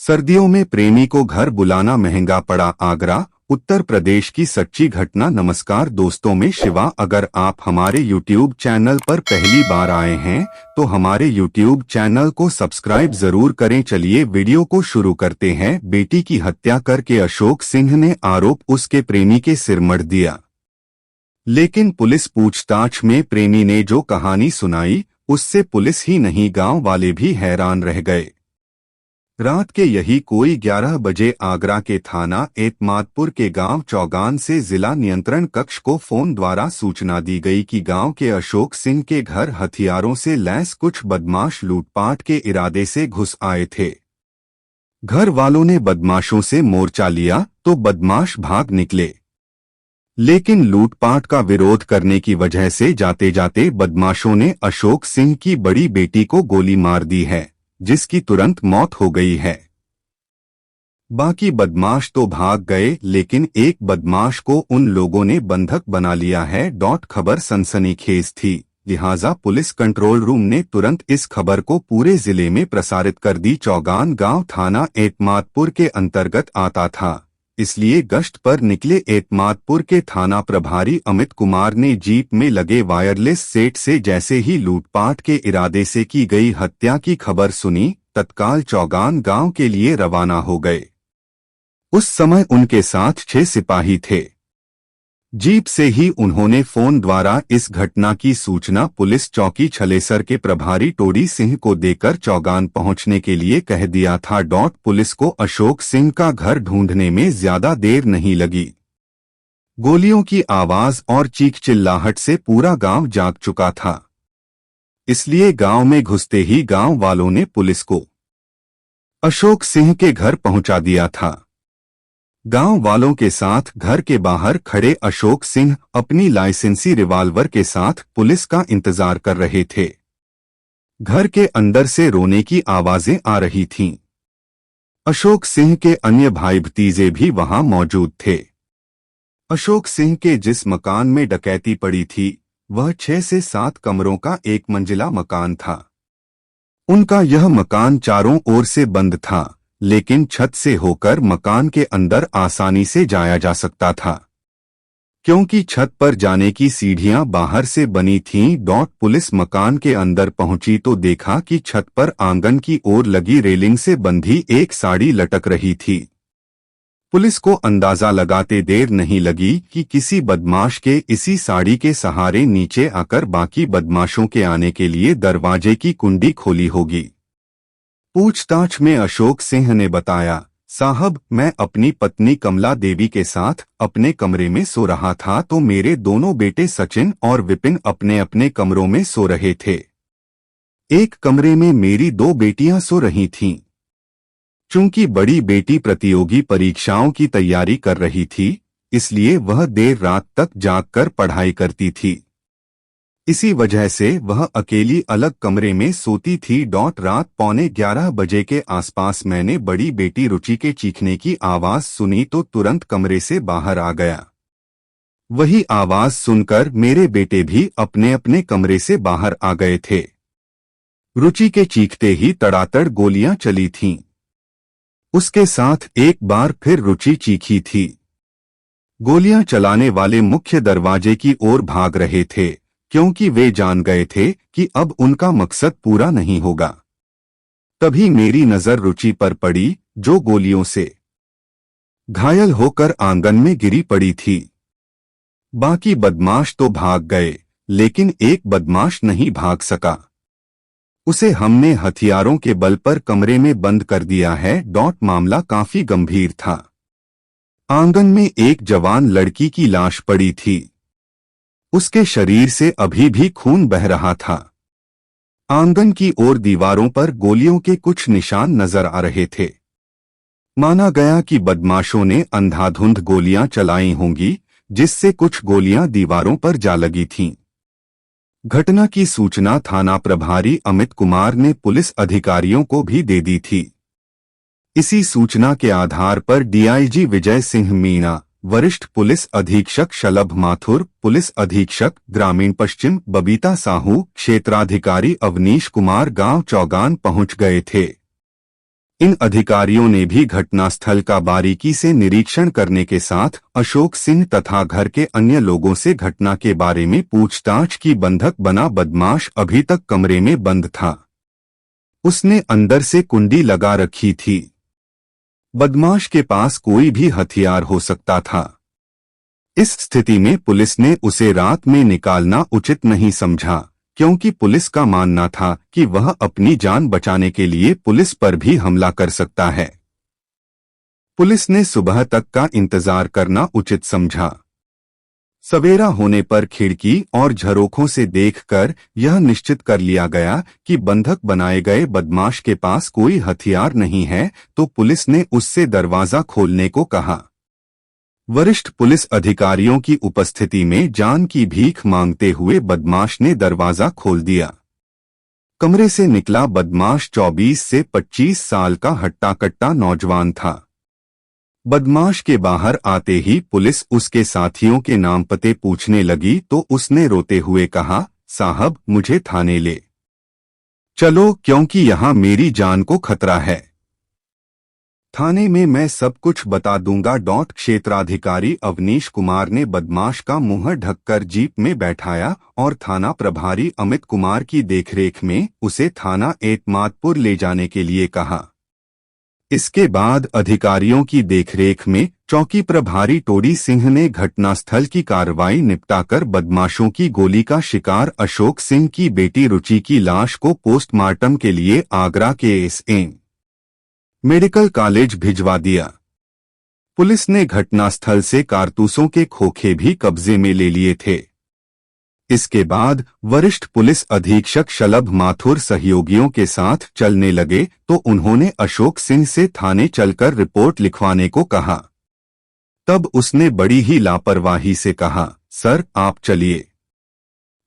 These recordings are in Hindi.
सर्दियों में प्रेमी को घर बुलाना महंगा पड़ा। आगरा उत्तर प्रदेश की सच्ची घटना। नमस्कार दोस्तों, मैं शिवा। अगर आप हमारे YouTube चैनल पर पहली बार आए हैं तो हमारे YouTube चैनल को सब्सक्राइब जरूर करें। चलिए वीडियो को शुरू करते हैं। बेटी की हत्या करके अशोक सिंह ने आरोप उसके प्रेमी के सिर मढ़ दिया, लेकिन पुलिस पूछताछ में प्रेमी ने जो कहानी सुनाई उससे पुलिस ही नहीं गांव वाले भी हैरान रह गए। रात के यही कोई 11 बजे आगरा के थाना एतमादपुर के गांव चौगान से जिला नियंत्रण कक्ष को फोन द्वारा सूचना दी गई कि गांव के अशोक सिंह के घर हथियारों से लैस कुछ बदमाश लूटपाट के इरादे से घुस आए थे। घर वालों ने बदमाशों से मोर्चा लिया तो बदमाश भाग निकले, लेकिन लूटपाट का विरोध करने की वजह से जाते जाते बदमाशों ने अशोक सिंह की बड़ी बेटी को गोली मार दी है, जिसकी तुरंत मौत हो गई है। बाकी बदमाश तो भाग गए, लेकिन एक बदमाश को उन लोगों ने बंधक बना लिया है। खबर सनसनीखेज थी, लिहाजा पुलिस कंट्रोल रूम ने तुरंत इस खबर को पूरे जिले में प्रसारित कर दी। चौगान गांव थाना एतमादपुर के अंतर्गत आता था, इसलिए गश्त पर निकले एतमादपुर के थाना प्रभारी अमित कुमार ने जीप में लगे वायरलेस सेट से जैसे ही लूटपाट के इरादे से की गई हत्या की खबर सुनी, तत्काल चौगान गांव के लिए रवाना हो गए। उस समय उनके साथ 6 सिपाही थे। जीप से ही उन्होंने फोन द्वारा इस घटना की सूचना पुलिस चौकी छलेसर के प्रभारी टोडी सिंह को देकर चौगान पहुंचने के लिए कह दिया था। पुलिस को अशोक सिंह का घर ढूंढने में ज्यादा देर नहीं लगी। गोलियों की आवाज और चीख चिल्लाहट से पूरा गांव जाग चुका था, इसलिए गांव में घुसते ही गांव वालों ने पुलिस को अशोक सिंह के घर पहुंचा दिया था। गांव वालों के साथ घर के बाहर खड़े अशोक सिंह अपनी लाइसेंसी रिवाल्वर के साथ पुलिस का इंतजार कर रहे थे। घर के अंदर से रोने की आवाजें आ रही थीं। अशोक सिंह के अन्य भाई भतीजे भी वहां मौजूद थे। अशोक सिंह के जिस मकान में डकैती पड़ी थी वह 6 से 7 कमरों का एक मंजिला मकान था। उनका यह मकान चारों ओर से बंद था, लेकिन छत से होकर मकान के अंदर आसानी से जाया जा सकता था, क्योंकि छत पर जाने की सीढ़ियां बाहर से बनी थीं। पुलिस मकान के अंदर पहुंची तो देखा कि छत पर आंगन की ओर लगी रेलिंग से बंधी एक साड़ी लटक रही थी। पुलिस को अंदाजा लगाते देर नहीं लगी कि किसी बदमाश के इसी साड़ी के सहारे नीचे आकर बाकी बदमाशों के आने के लिए दरवाजे की कुंडी खोली होगी। पूछताछ में अशोक सिंह ने बताया, साहब, मैं अपनी पत्नी कमला देवी के साथ अपने कमरे में सो रहा था तो मेरे दोनों बेटे सचिन और विपिन अपने अपने कमरों में सो रहे थे। एक कमरे में मेरी 2 बेटियां सो रही थीं। चूंकि बड़ी बेटी प्रतियोगी परीक्षाओं की तैयारी कर रही थी, इसलिए वह देर रात तक जागकर पढ़ाई करती थी। इसी वजह से वह अकेली अलग कमरे में सोती थी। रात 11:15 बजे के आसपास मैंने बड़ी बेटी रुचि के चीखने की आवाज सुनी तो तुरंत कमरे से बाहर आ गया। वही आवाज सुनकर मेरे बेटे भी अपने अपने कमरे से बाहर आ गए थे। रुचि के चीखते ही तड़ातड़ गोलियां चली थीं। उसके साथ एक बार फिर रुचि चीखी थी। गोलियां चलाने वाले मुख्य दरवाजे की ओर भाग रहे थे, क्योंकि वे जान गए थे कि अब उनका मकसद पूरा नहीं होगा। तभी मेरी नजर रुचि पर पड़ी, जो गोलियों से घायल होकर आंगन में गिरी पड़ी थी। बाकी बदमाश तो भाग गए, लेकिन एक बदमाश नहीं भाग सका। उसे हमने हथियारों के बल पर कमरे में बंद कर दिया है। मामला काफी गंभीर था। आंगन में एक जवान लड़की की लाश पड़ी थी। उसके शरीर से अभी भी खून बह रहा था। आंगन की ओर दीवारों पर गोलियों के कुछ निशान नजर आ रहे थे। माना गया कि बदमाशों ने अंधाधुंध गोलियां चलाई होंगी, जिससे कुछ गोलियां दीवारों पर जा लगी थीं। घटना की सूचना थाना प्रभारी अमित कुमार ने पुलिस अधिकारियों को भी दे दी थी। इसी सूचना के आधार पर डीआईजी विजय सिंह मीणा, वरिष्ठ पुलिस अधीक्षक शलभ माथुर, पुलिस अधीक्षक ग्रामीण पश्चिम बबीता साहू, क्षेत्राधिकारी अवनीश कुमार गांव चौगान पहुंच गए थे। इन अधिकारियों ने भी घटनास्थल का बारीकी से निरीक्षण करने के साथ अशोक सिंह तथा घर के अन्य लोगों से घटना के बारे में पूछताछ की। बंधक बना बदमाश अभी तक कमरे में बंद था। उसने अंदर से कुंडी लगा रखी थी। बदमाश के पास कोई भी हथियार हो सकता था। इस स्थिति में पुलिस ने उसे रात में निकालना उचित नहीं समझा, क्योंकि पुलिस का मानना था कि वह अपनी जान बचाने के लिए पुलिस पर भी हमला कर सकता है। पुलिस ने सुबह तक का इंतजार करना उचित समझा। सवेरा होने पर खिड़की और झरोखों से देखकर यह निश्चित कर लिया गया कि बंधक बनाए गए बदमाश के पास कोई हथियार नहीं है, तो पुलिस ने उससे दरवाजा खोलने को कहा। वरिष्ठ पुलिस अधिकारियों की उपस्थिति में जान की भीख मांगते हुए बदमाश ने दरवाजा खोल दिया। कमरे से निकला बदमाश 24 से 25 साल का हट्टा-कट्टा नौजवान था। बदमाश के बाहर आते ही पुलिस उसके साथियों के नाम पते पूछने लगी तो उसने रोते हुए कहा, साहब मुझे थाने ले चलो, क्योंकि यहाँ मेरी जान को खतरा है। थाने में मैं सब कुछ बता दूंगा। क्षेत्राधिकारी अवनीश कुमार ने बदमाश का मुंह ढककर जीप में बैठाया और थाना प्रभारी अमित कुमार की देखरेख में उसे थाना एतमादपुर ले जाने के लिए कहा। इसके बाद अधिकारियों की देखरेख में चौकी प्रभारी टोडी सिंह ने घटनास्थल की कार्रवाई निपटाकर बदमाशों की गोली का शिकार अशोक सिंह की बेटी रुचि की लाश को पोस्टमार्टम के लिए आगरा के एसएम मेडिकल कॉलेज भिजवा दिया। पुलिस ने घटनास्थल से कारतूसों के खोखे भी कब्जे में ले लिए थे। इसके बाद वरिष्ठ पुलिस अधीक्षक शलभ माथुर सहयोगियों के साथ चलने लगे तो उन्होंने अशोक सिंह से थाने चलकर रिपोर्ट लिखवाने को कहा। तब उसने बड़ी ही लापरवाही से कहा, सर आप चलिए,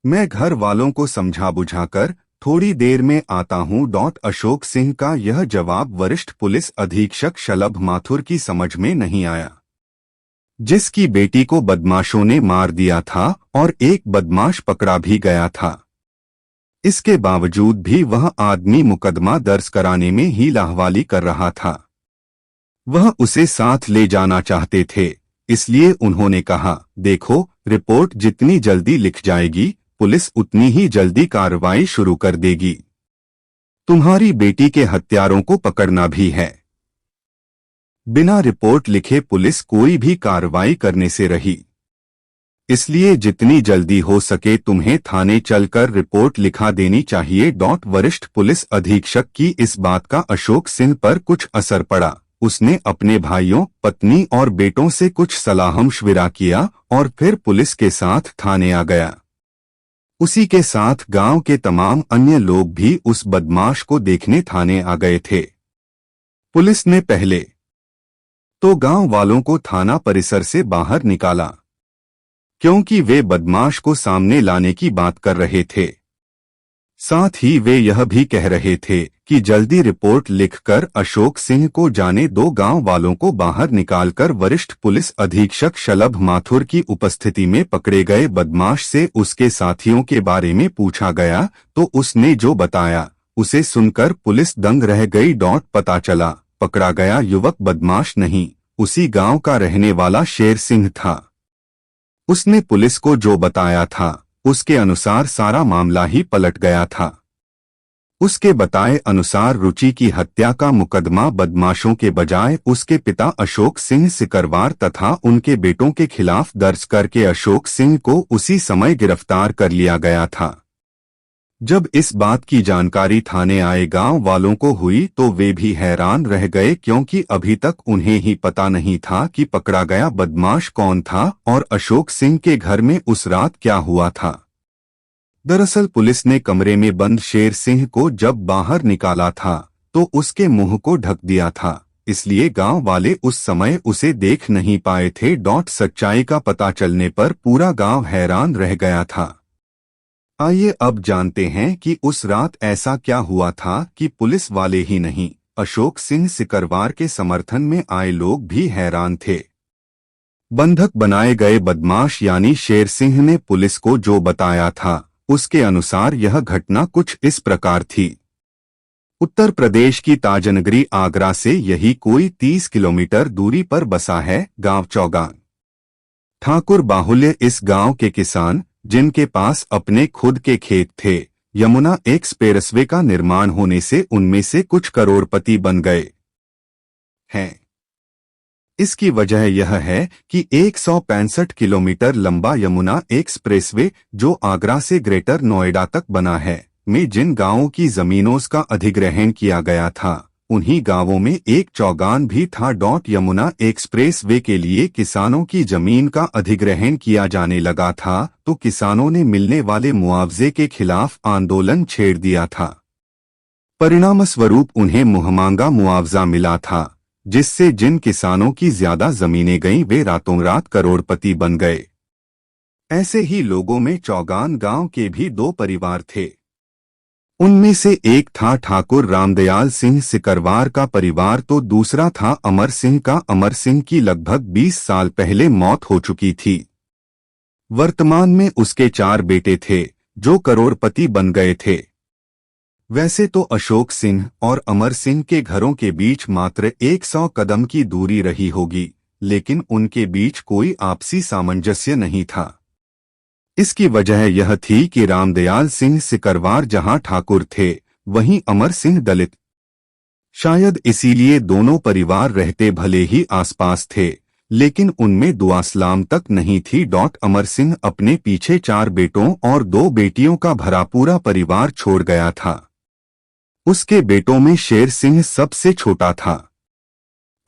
मैं घर वालों को समझा बुझाकर थोड़ी देर में आता हूं। अशोक सिंह का यह जवाब वरिष्ठ पुलिस अधीक्षक शलभ माथुर की समझ में नहीं आया, जिसकी बेटी को बदमाशों ने मार दिया था और एक बदमाश पकड़ा भी गया था। इसके बावजूद भी वह आदमी मुकदमा दर्ज कराने में ही लाहवाली कर रहा था। वह उसे साथ ले जाना चाहते थे, इसलिए उन्होंने कहा, देखो रिपोर्ट जितनी जल्दी लिख जाएगी पुलिस उतनी ही जल्दी कार्रवाई शुरू कर देगी। तुम्हारी बेटी के हत्यारों को पकड़ना भी है। बिना रिपोर्ट लिखे पुलिस कोई भी कार्रवाई करने से रही, इसलिए जितनी जल्दी हो सके तुम्हें थाने चलकर रिपोर्ट लिखा देनी चाहिए। वरिष्ठ पुलिस अधीक्षक की इस बात का अशोक सिंह पर कुछ असर पड़ा। उसने अपने भाइयों, पत्नी और बेटों से कुछ सलाह-मशविरा किया और फिर पुलिस के साथ थाने आ गया। उसी के साथ गांव के तमाम अन्य लोग भी उस बदमाश को देखने थाने आ गए थे। पुलिस ने पहले तो गांव वालों को थाना परिसर से बाहर निकाला, क्योंकि वे बदमाश को सामने लाने की बात कर रहे थे। साथ ही वे यह भी कह रहे थे कि जल्दी रिपोर्ट लिखकर अशोक सिंह को जाने दो। गांव वालों को बाहर निकालकर वरिष्ठ पुलिस अधीक्षक शलभ माथुर की उपस्थिति में पकड़े गए बदमाश से उसके साथियों के बारे में पूछा गया तो उसने जो बताया उसे सुनकर पुलिस दंग रह गई। पता चला पकड़ा गया युवक बदमाश नहीं, उसी गांव का रहने वाला शेर सिंह था। उसने पुलिस को जो बताया था उसके अनुसार सारा मामला ही पलट गया था। उसके बताए अनुसार रुचि की हत्या का मुकदमा बदमाशों के बजाय उसके पिता अशोक सिंह सिकरवार तथा उनके बेटों के खिलाफ दर्ज करके अशोक सिंह को उसी समय गिरफ्तार कर लिया गया था। जब इस बात की जानकारी थाने आए गांव वालों को हुई तो वे भी हैरान रह गए, क्योंकि अभी तक उन्हें ही पता नहीं था कि पकड़ा गया बदमाश कौन था और अशोक सिंह के घर में उस रात क्या हुआ था। दरअसल पुलिस ने कमरे में बंद शेर सिंह को जब बाहर निकाला था तो उसके मुंह को ढक दिया था, इसलिए गांव वाले उस समय उसे देख नहीं पाए थे। सच्चाई का पता चलने पर पूरा गांव हैरान रह गया था। आइए अब जानते हैं कि उस रात ऐसा क्या हुआ था कि पुलिस वाले ही नहीं, अशोक सिंह सिकरवार के समर्थन में आए लोग भी हैरान थे। बंधक बनाए गए बदमाश यानी शेर सिंह ने पुलिस को जो बताया था उसके अनुसार यह घटना कुछ इस प्रकार थी। उत्तर प्रदेश की ताजनगरी आगरा से यही कोई 30 किलोमीटर दूरी पर बसा है गांव चौगान। ठाकुर बाहुल्य इस गांव के किसान, जिनके पास अपने खुद के खेत थे, यमुना एक्सप्रेसवे का निर्माण होने से उनमें से कुछ करोड़पति बन गए हैं। इसकी वजह यह है कि 165 किलोमीटर लंबा यमुना एक्सप्रेसवे, जो आगरा से ग्रेटर नोएडा तक बना है, में जिन गांवों की जमीनों का अधिग्रहण किया गया था, उन्हीं गांवों में एक चौगान भी था। यमुना एक्सप्रेसवे के लिए किसानों की जमीन का अधिग्रहण किया जाने लगा था तो किसानों ने मिलने वाले मुआवजे के खिलाफ आंदोलन छेड़ दिया था। परिणामस्वरूप उन्हें मुहमांगा मुआवजा मिला था, जिससे जिन किसानों की ज्यादा जमीनें गईं वे रातों रात करोड़पति बन गए। ऐसे ही लोगों में चौगान गांव के भी दो परिवार थे। उनमें से एक था ठाकुर रामदयाल सिंह सिकरवार का परिवार तो दूसरा था अमर सिंह का। अमर सिंह की लगभग 20 साल पहले मौत हो चुकी थी। वर्तमान में उसके 4 बेटे थे जो करोड़पति बन गए थे। वैसे तो अशोक सिंह और अमर सिंह के घरों के बीच मात्र 100 कदम की दूरी रही होगी, लेकिन उनके बीच कोई आपसी सामंजस्य नहीं था। इसकी वजह यह थी कि रामदयाल सिंह सिकरवार जहां ठाकुर थे, वहीं अमर सिंह दलित। शायद इसीलिए दोनों परिवार रहते भले ही आसपास थे, लेकिन उनमें दुआ सलाम तक नहीं थी। अमर सिंह अपने पीछे 4 बेटों और 2 बेटियों का भरा पूरा परिवार छोड़ गया था। उसके बेटों में शेर सिंह सबसे छोटा था।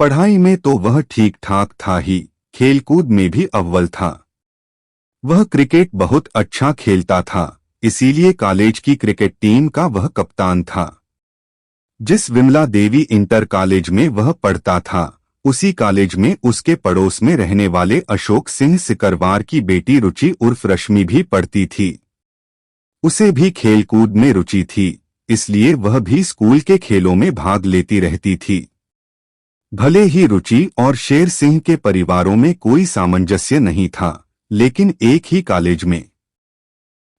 पढ़ाई में तो वह ठीक ठाक था ही, खेलकूद में भी अव्वल था। वह क्रिकेट बहुत अच्छा खेलता था, इसीलिए कॉलेज की क्रिकेट टीम का वह कप्तान था। जिस विमला देवी इंटर कॉलेज में वह पढ़ता था, उसी कॉलेज में उसके पड़ोस में रहने वाले अशोक सिंह सिकरवार की बेटी रुचि उर्फ रश्मि भी पढ़ती थी। उसे भी खेलकूद में रुचि थी, इसलिए वह भी स्कूल के खेलों में भाग लेती रहती थी। भले ही रुचि और शेर सिंह के परिवारों में कोई सामंजस्य नहीं था, लेकिन एक ही कॉलेज में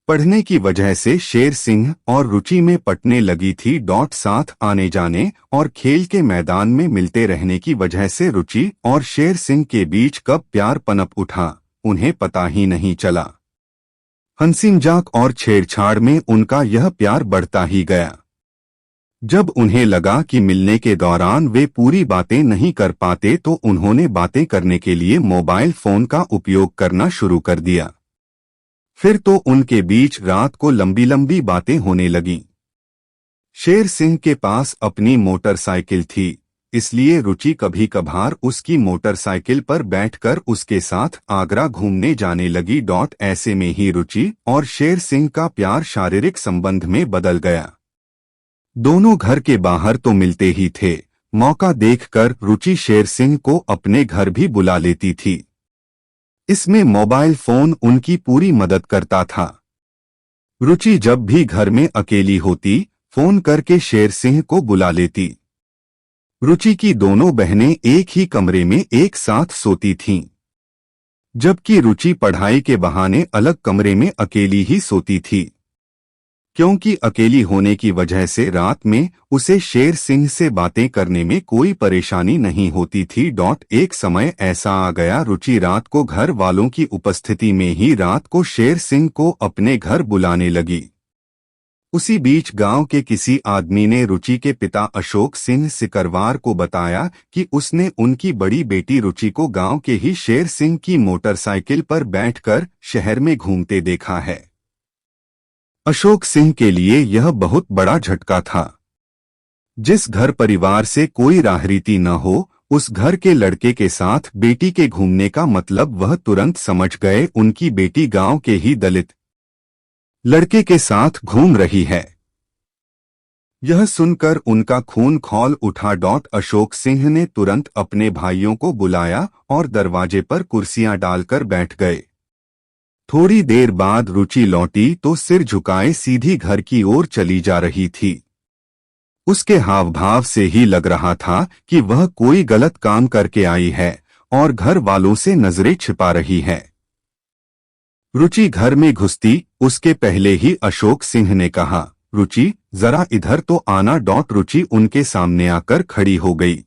पढ़ने की वजह से शेर सिंह और रुचि में पटने लगी थी। साथ आने जाने और खेल के मैदान में मिलते रहने की वजह से रुचि और शेर सिंह के बीच कब प्यार पनप उठा, उन्हें पता ही नहीं चला। हंसी मजाक और छेड़छाड़ में उनका यह प्यार बढ़ता ही गया। जब उन्हें लगा कि मिलने के दौरान वे पूरी बातें नहीं कर पाते, तो उन्होंने बातें करने के लिए मोबाइल फोन का उपयोग करना शुरू कर दिया। फिर तो उनके बीच रात को लंबी लंबी बातें होने लगीं। शेर सिंह के पास अपनी मोटरसाइकिल थी, इसलिए रुचि कभी कभार उसकी मोटरसाइकिल पर बैठकर उसके साथ आगरा घूमने जाने लगी। ऐसे में ही रुचि और शेर सिंह का प्यार शारीरिक संबंध में बदल गया। दोनों घर के बाहर तो मिलते ही थे, मौका देखकर रुचि शेर सिंह को अपने घर भी बुला लेती थी। इसमें मोबाइल फोन उनकी पूरी मदद करता था। रुचि जब भी घर में अकेली होती, फोन करके शेर सिंह को बुला लेती। रुचि की दोनों बहनें एक ही कमरे में एक साथ सोती थीं, जबकि रुचि पढ़ाई के बहाने अलग कमरे में अकेली ही सोती थी। क्योंकि अकेली होने की वजह से रात में उसे शेर सिंह से बातें करने में कोई परेशानी नहीं होती थी। एक समय ऐसा आ गया, रुचि रात को घर वालों की उपस्थिति में ही रात को शेर सिंह को अपने घर बुलाने लगी। उसी बीच गांव के किसी आदमी ने रुचि के पिता अशोक सिंह सिकरवार को बताया कि उसने उनकी बड़ी बेटी रुचि को गांव के ही शेर सिंह की मोटरसाइकिल पर बैठकर शहर में घूमते देखा है। अशोक सिंह के लिए यह बहुत बड़ा झटका था। जिस घर परिवार से कोई राहरीति न हो, उस घर के लड़के के साथ बेटी के घूमने का मतलब वह तुरंत समझ गए उनकी बेटी गांव के ही दलित लड़के के साथ घूम रही है। यह सुनकर उनका खून खौल उठा। अशोक सिंह ने तुरंत अपने भाइयों को बुलाया और दरवाजे पर कुर्सियां डालकर बैठ गए। थोड़ी देर बाद रुचि लौटी तो सिर झुकाए सीधी घर की ओर चली जा रही थी। उसके हाव भाव से ही लग रहा था कि वह कोई गलत काम करके आई है और घर वालों से नजरें छिपा रही है। रुचि घर में घुसती उसके पहले ही अशोक सिंह ने कहा, रुचि जरा इधर तो आना। रुचि उनके सामने आकर खड़ी हो गई।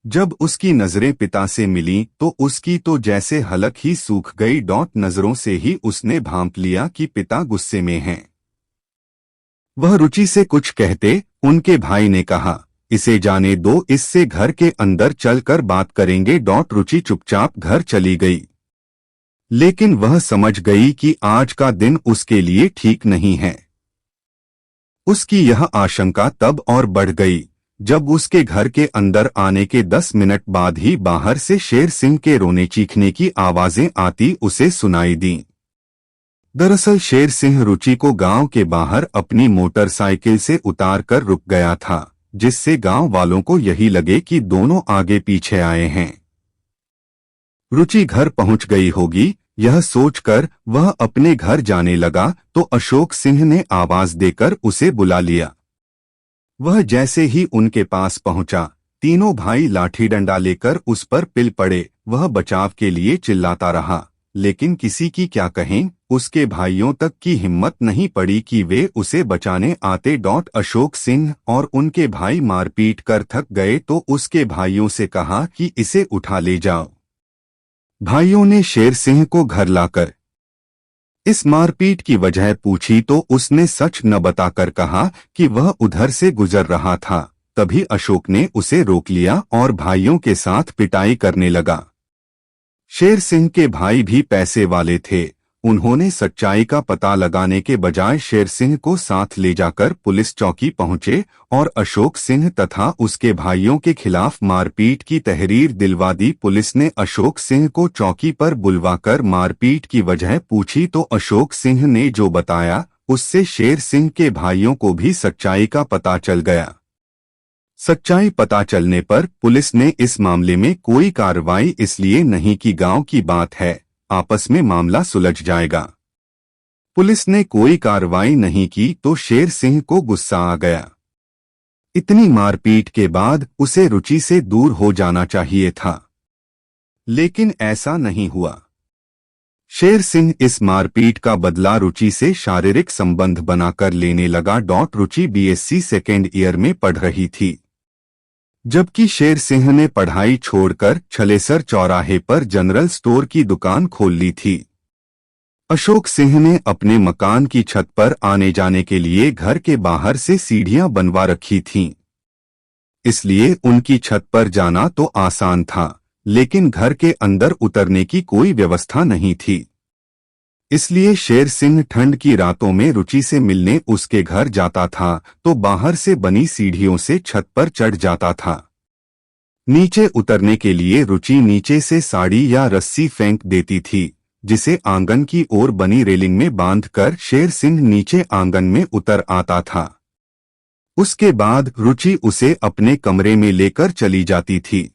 जब उसकी नजरें पिता से मिली तो उसकी तो जैसे हलक ही सूख गई। नजरों से ही उसने भांप लिया कि पिता गुस्से में हैं। वह रुचि से कुछ कहते उनके भाई ने कहा, इसे जाने दो, इससे घर के अंदर चलकर बात करेंगे। रुचि चुपचाप घर चली गई, लेकिन वह समझ गई कि आज का दिन उसके लिए ठीक नहीं है। उसकी यह आशंका तब और बढ़ गई जब उसके घर के अंदर आने के 10 मिनट बाद ही बाहर से शेर सिंह के रोने चीखने की आवाजें आती उसे सुनाई दीं। दरअसल शेर सिंह रुचि को गांव के बाहर अपनी मोटरसाइकिल से उतार कर रुक गया था, जिससे गांव वालों को यही लगे कि दोनों आगे पीछे आए हैं। रुचि घर पहुंच गई होगी, यह सोचकर वह अपने घर जाने लगा तो अशोक सिंह ने आवाज देकर उसे बुला लिया। वह जैसे ही उनके पास पहुंचा, तीनों भाई लाठी डंडा लेकर उस पर पिल पड़े। वह बचाव के लिए चिल्लाता रहा, लेकिन किसी की क्या कहें, उसके भाइयों तक की हिम्मत नहीं पड़ी कि वे उसे बचाने आते। अशोक सिंह और उनके भाई मारपीट कर थक गए तो उसके भाइयों से कहा कि इसे उठा ले जाओ। भाइयों ने शेर सिंह को घर लाकर इस मारपीट की वजह पूछी तो उसने सच न बताकर कहा कि वह उधर से गुजर रहा था। तभी अशोक ने उसे रोक लिया और भाइयों के साथ पिटाई करने लगा। शेर सिंह के भाई भी पैसे वाले थे, उन्होंने सच्चाई का पता लगाने के बजाय शेर सिंह को साथ ले जाकर पुलिस चौकी पहुंचे और अशोक सिंह तथा उसके भाइयों के खिलाफ मारपीट की तहरीर दिलवा दी। पुलिस ने अशोक सिंह को चौकी पर बुलवाकर मारपीट की वजह पूछी तो अशोक सिंह ने जो बताया उससे शेर सिंह के भाइयों को भी सच्चाई का पता चल गया। सच्चाई पता चलने पर पुलिस ने इस मामले में कोई कार्रवाई इसलिए नहीं की गांव की बात है, आपस में मामला सुलझ जाएगा। पुलिस ने कोई कार्रवाई नहीं की तो शेर सिंह को गुस्सा आ गया। इतनी मारपीट के बाद उसे रुचि से दूर हो जाना चाहिए था, लेकिन ऐसा नहीं हुआ। शेर सिंह इस मारपीट का बदला रुचि से शारीरिक संबंध बनाकर लेने लगा। रुचि बीएससी सेकेंड ईयर में पढ़ रही थी, जबकि शेर सिंह ने पढ़ाई छोड़कर छलेसर चौराहे पर जनरल स्टोर की दुकान खोल ली थी। अशोक सिंह ने अपने मकान की छत पर आने जाने के लिए घर के बाहर से सीढ़ियां बनवा रखी थीं, इसलिए उनकी छत पर जाना तो आसान था, लेकिन घर के अंदर उतरने की कोई व्यवस्था नहीं थी। इसलिए शेर सिंह ठंड की रातों में रुचि से मिलने उसके घर जाता था तो बाहर से बनी सीढ़ियों से छत पर चढ़ जाता था। नीचे उतरने के लिए रुचि नीचे से साड़ी या रस्सी फेंक देती थी, जिसे आंगन की ओर बनी रेलिंग में बांधकर शेर सिंह नीचे आंगन में उतर आता था। उसके बाद रुचि उसे अपने कमरे में लेकर चली जाती थी।